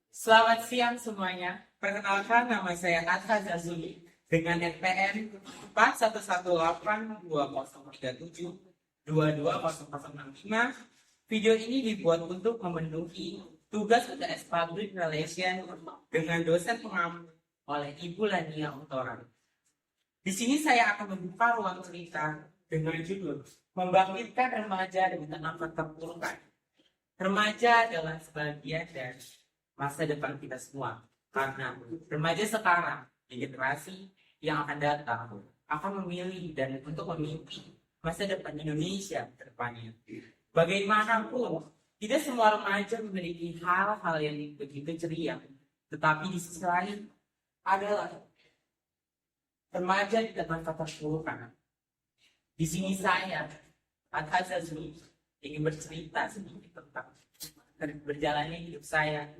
Selamat siang semuanya. Perkenalkan nama saya Adha Zazuli dengan NPM 418037220065. Video ini dibuat untuk memenuhi tugas UTS Public Relations dengan dosen pengampu oleh Ibu Lania Utoran. Di sini saya akan membuka ruang cerita dengan judul Membangkitkan Remaja dari Tengah Keterpurukan. Remaja adalah sebagian dari masa depan kita semua. Karena remaja sekarang di generasi yang akan datang akan memilih dan untuk memimpin masa depan Indonesia ke depannya. Bagaimanapun, tidak semua remaja memiliki hal-hal yang begitu ceria. Tetapi di sisi lain adalah remaja di tengah keterpurukan. Di sini saya, Adha Zazuli, ingin bercerita sedikit tentang berjalannya hidup saya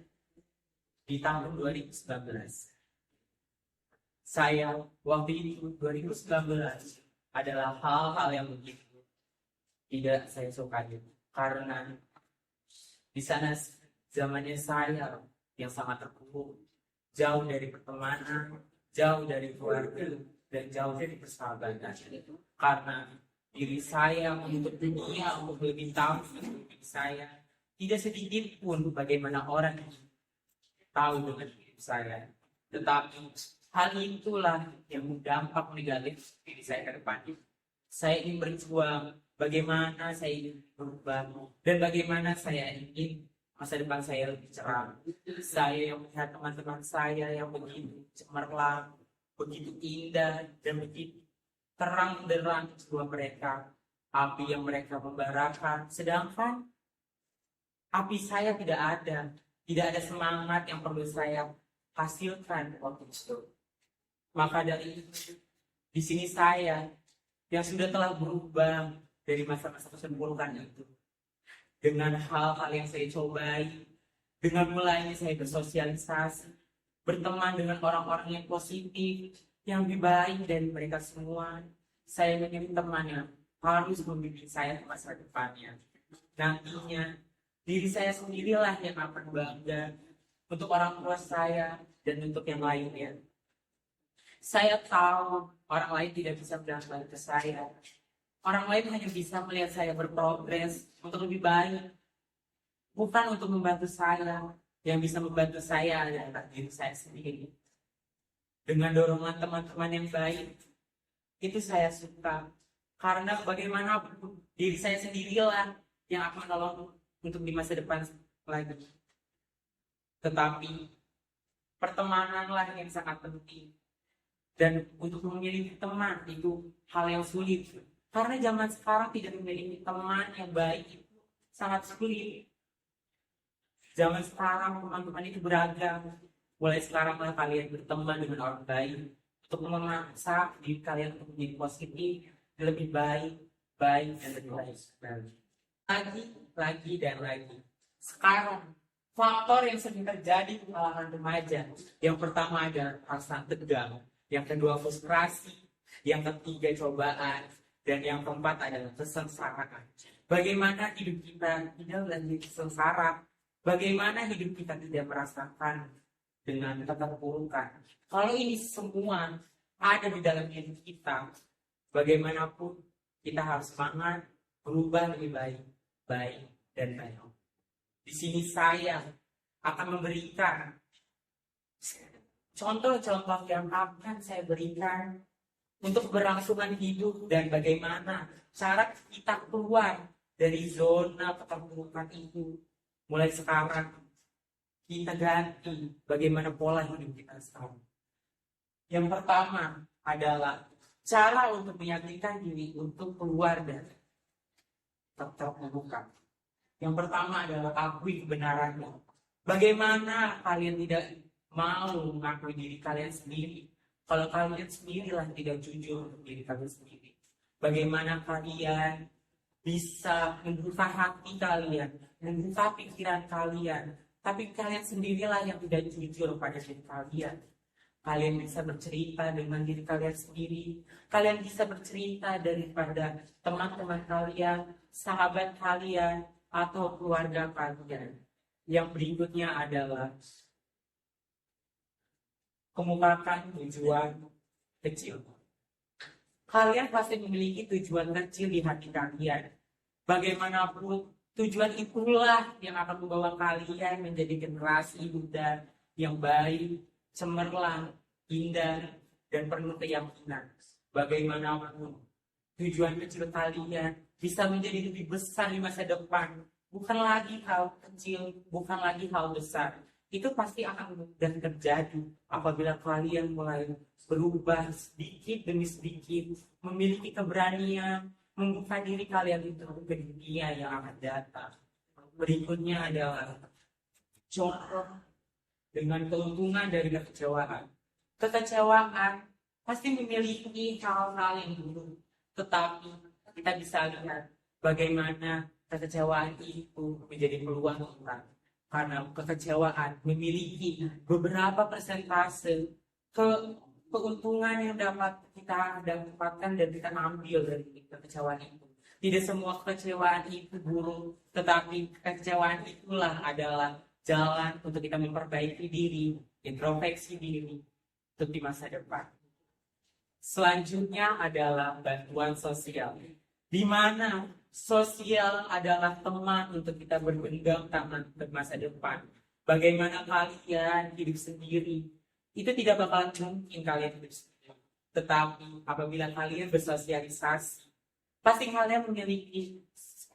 di tahun 2019. Saya waktu itu 2019 adalah hal-hal yang begitu tidak saya sukai karena di sana zamannya saya yang sangat terpuruk, jauh dari pertemanan, jauh dari keluarga, dan jauh dari persahabatan. Karena diri saya menuntut dunia untuk lebih tahu diri saya, tidak sedikit pun bagaimana orang tahu dengan hidup saya. Tetapi hal itulah yang berdampak negatif diri saya ke depan. Saya ingin berjuang bagaimana saya ingin berubah dan bagaimana saya ingin masa depan saya lebih cerah. Saya yang melihat teman-teman saya yang begitu cemerlang, begitu indah dan begitu terang benderang jiwa mereka, api yang mereka membarakan, sedangkan api saya tidak ada semangat yang perlu saya hasilkan waktu itu. Maka dari itu, di sini saya yang sudah telah berubah dari masa-masa kesembuhan itu, dengan hal-hal yang saya cobai, dengan mulainya saya bersosialisasi, berteman dengan orang-orang yang positif, yang lebih baik dari mereka semua. Saya menjadi teman yang harus membimbing saya ke masa depannya. Nantinya, diri saya sendirilah yang akan bangga untuk orang tua saya dan untuk yang lainnya. Saya tahu orang lain tidak bisa belajar ke saya. Orang lain hanya bisa melihat saya berprogres untuk lebih baik. Bukan untuk membantu saya. Yang bisa membantu saya adalah diri saya sendiri. Dengan dorongan teman-teman yang baik, itu saya suka. Karena bagaimanapun diri saya sendirilah yang akan menolong untuk di masa depan lagi. Tetapi pertemananlah yang sangat penting. Dan untuk memilih teman itu hal yang sulit. Karena zaman sekarang tidak memiliki teman yang baik itu sangat sulit. Zaman sekarang teman-teman itu beragam. Mulai sekaranglah kalian berteman dengan orang baik untuk memaksa diri kalian untuk menjadi positif, lebih baik, dan lebih baik. Lagi dan lagi. Sekarang faktor yang sering terjadi di kalangan remaja, yang pertama adalah perasaan tegang, yang kedua frustrasi, yang ketiga cobaan, dan yang keempat adalah kesengsaraan. Bagaimana hidup kita tidak lagi sengsara? Bagaimana hidup kita tidak merasakan dengan keterpurukan? Kalau ini semua ada di dalam hidup kita, bagaimanapun kita harus semangat berubah lebih baik dan baik. Di sini saya akan memberikan contoh-contoh yang akan saya berikan untuk berlangsungan hidup dan bagaimana cara kita keluar dari zona keterpurukan itu. Mulai sekarang kita ganti bagaimana pola hidup kita sekarang. Yang pertama adalah cara untuk meyakinkan diri untuk keluar dari keterpurukan. Yang pertama adalah akui kebenarannya. Bagaimana kalian tidak mau mengakui diri kalian sendiri kalau kalian sendirilah tidak jujur untuk diri kalian sendiri? Bagaimana kalian bisa membuka hati kalian, membuka pikiran kalian, tapi kalian sendirilah yang tidak jujur pada diri kalian? Kalian bisa bercerita dengan diri kalian sendiri, kalian bisa bercerita daripada teman-teman kalian, sahabat kalian, atau keluarga kalian. Yang berikutnya adalah kemukakan tujuan kecil. Kalian pasti memiliki tujuan kecil di hati kalian. Bagaimanapun, tujuan itulah yang akan membawa kalian menjadi generasi muda yang baik, cemerlang, indah, dan penuh keyakinan. Bagaimanapun, tujuan kecil kalian bisa menjadi lebih besar di masa depan. Bukan lagi hal kecil, bukan lagi hal besar. Itu pasti akan mudah terjadi apabila kalian mulai berubah sedikit demi sedikit, memiliki keberanian, membuka diri kalian itu ke dunia yang akan datang. Berikutnya adalah contoh dengan keuntungan dari kekecewaan. Kekecewaan pasti memiliki hal-hal yang buruk, tetapi kita bisa lihat bagaimana kekecewaan itu menjadi peluang kita. Karena kekecewaan memiliki beberapa persentase keuntungan yang dapat kita dapatkan dan kita ambil dari kekecewaan itu. Tidak semua kekecewaan itu buruk, tetapi kekecewaan itulah adalah jalan untuk kita memperbaiki diri, introspeksi diri untuk di masa depan. Selanjutnya adalah bantuan sosial, di mana sosial adalah teman untuk kita berpegang tangan ke masa depan. Bagaimana kalian hidup sendiri, itu tidak bakalan mungkin kalian hidup sendiri. Tetapi apabila kalian bersosialisasi, pasti kalian memiliki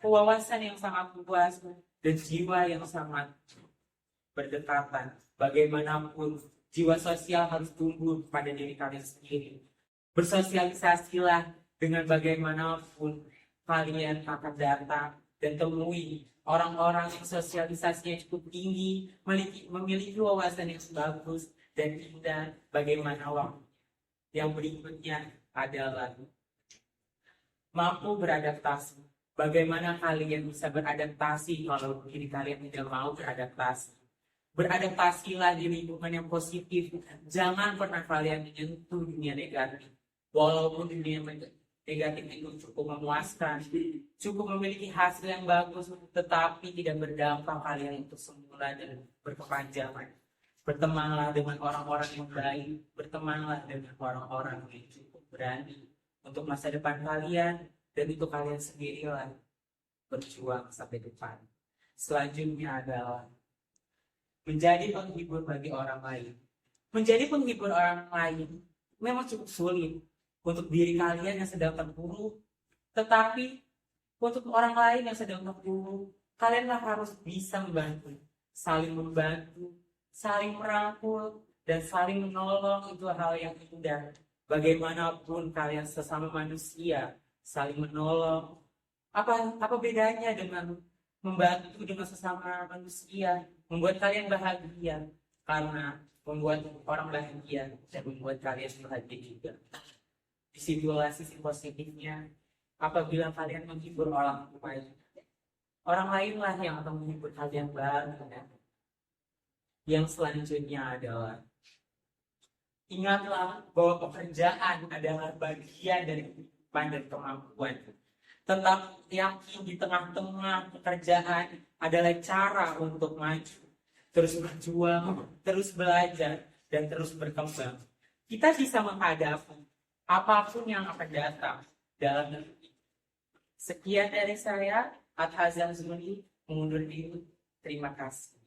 wawasan yang sangat luas dan jiwa yang sangat berdekatan. Bagaimanapun, jiwa sosial harus tumbuh pada diri kalian sendiri. Bersosialisasilah dengan bagaimanapun kalian akan datang dan temui orang-orang yang sosialisasinya cukup tinggi, memiliki wawasan yang bagus dan indah bagaimana waktu. Yang berikutnya adalah mampu beradaptasi. Bagaimana kalian bisa beradaptasi kalau diri kalian tidak mau beradaptasi. Beradaptasilah di lingkungan yang positif. Jangan pernah kalian menyentuh dunia negatif. Walaupun dunia negatif itu cukup memuaskan, cukup memiliki hasil yang bagus, tetapi tidak berdampak kalian untuk semula dan berkepanjangan. Bertemanlah dengan orang-orang yang baik, bertemanlah dengan orang-orang yang cukup berani untuk masa depan kalian, dan itu kalian sendirilah berjuang sampai depan. Selanjutnya adalah menjadi penghibur bagi orang lain. Menjadi penghibur orang lain memang cukup sulit untuk diri kalian yang sedang terpuruk, tetapi untuk orang lain yang sedang terpuruk, kalianlah harus bisa membantu, saling merangkul, dan saling menolong. Itu hal yang indah. Bagaimanapun kalian sesama manusia, saling menolong. Apa bedanya dengan membantu dengan sesama manusia? Membuat kalian bahagia, karena membuat orang bahagia dan membuat kalian bahagia juga. Disitulah sisi positifnya. Apabila kalian menghibur orang lain, orang lainlah yang akan menghibur kalian bahagia. Yang selanjutnya adalah ingatlah bahwa pekerjaan adalah bagian dari kehidupan dan kemampuan. Tetap yakin di tengah-tengah pekerjaan adalah cara untuk maju, terus berjuang, terus belajar, dan terus berkembang. Kita bisa menghadapi apapun yang akan datang dalam hidup. Sekian dari saya, Adhazal Zuni, mengundur diri. Terima kasih.